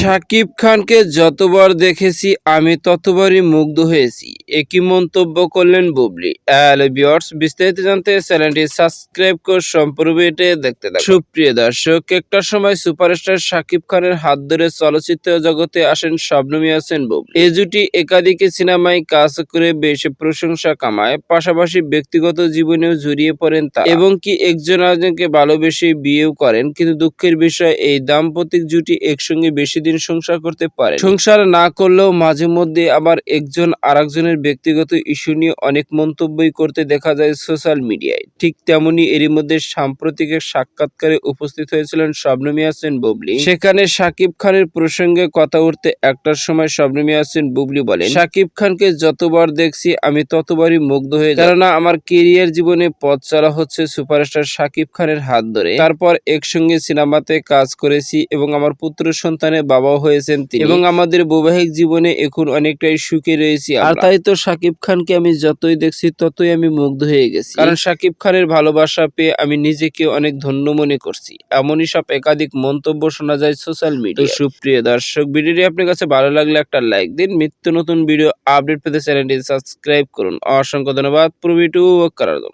শাকিব খানকে যতবার দেখেছি আমি ততবারই মুগ্ধ হয়েছি, একই মন্তব্য করলেন বুবলি। হ্যালো ভিউয়ার্স, বিস্তারিত জানতে চ্যানেলটি সাবস্ক্রাইব করে সম্পূর্ণ ভিডিওটি দেখতে থাকুন। সুপ্রিয় দর্শক, একটা সময় সুপারস্টার শাকিব খানের হাত ধরে চলচ্চিত্র জগতে আসেন শবনম ইয়াসমিন বুবলি। এই জুটি একাধিক সিনেমায় কাজ করে বেশ প্রশংসা কামায়, পাশাপাশি ব্যক্তিগত জীবনেও জড়িয়ে পড়েন তারা, এবং কি একজন আরেকজনকে ভালোবেসে বিয়েও করেন। কিন্তু দুঃখের বিষয়, এই দাম্পতিক জুটি একসঙ্গে বেশি দিন সংসার করতে পারে। সংসার না করলেও মাঝে মধ্যে আবার একজন আরেকজনের ব্যক্তিগত ইস্যু নিয়ে অনেক মন্তব্যই করতে দেখা যায় সোশ্যাল মিডিয়ায়। ঠিক তেমনি এরই মধ্যে সাম্প্রতিক এক সাক্ষাৎকারে উপস্থিত হয়েছিলেন শবনম ইয়াসমিন বুবলি। সেখানে শাকিব খানের প্রসঙ্গে কথা উঠতে একটার সময় শবনম ইয়াসমিন বুবলি বলেন, শাকিব খানকে যতবার দেখছি আমি ততবারই মুগ্ধ হয়ে যাই, কেননা আমার কেরিয়ার জীবনে পথ চলা হচ্ছে সুপারস্টার শাকিব খানের হাত ধরে। তারপর একসঙ্গে সিনেমাতে কাজ করেছি এবং আমার পুত্র সন্তানের বাবাও হয়েছেন তিনি, এবং আমাদের বৈবাহিক জীবনে এখন অনেকটাই সুখে রয়েছি। আর তাই তো শাকিব খানকে আমি যতই দেখছি ততই আমি মুগ্ধ হয়ে গেছি, কারণ শাকিব খানের ভালোবাসা পেয়ে আমি নিজেকে অনেক ধন্য মনে করছি। এমনই সব একাধিক মন্তব্য শোনা যায় সোশ্যাল মিডিয়ায়। সুপ্রিয় দর্শক, ভিডিওটি আপনার কাছে ভালো লাগলে একটা লাইক দিন। নিত্য নতুন ভিডিও আপডেট পেতে চ্যানেলটি সাবস্ক্রাইব করুন। অসংখ্য ধন্যবাদ পুরো ভিডিও করার জন্য।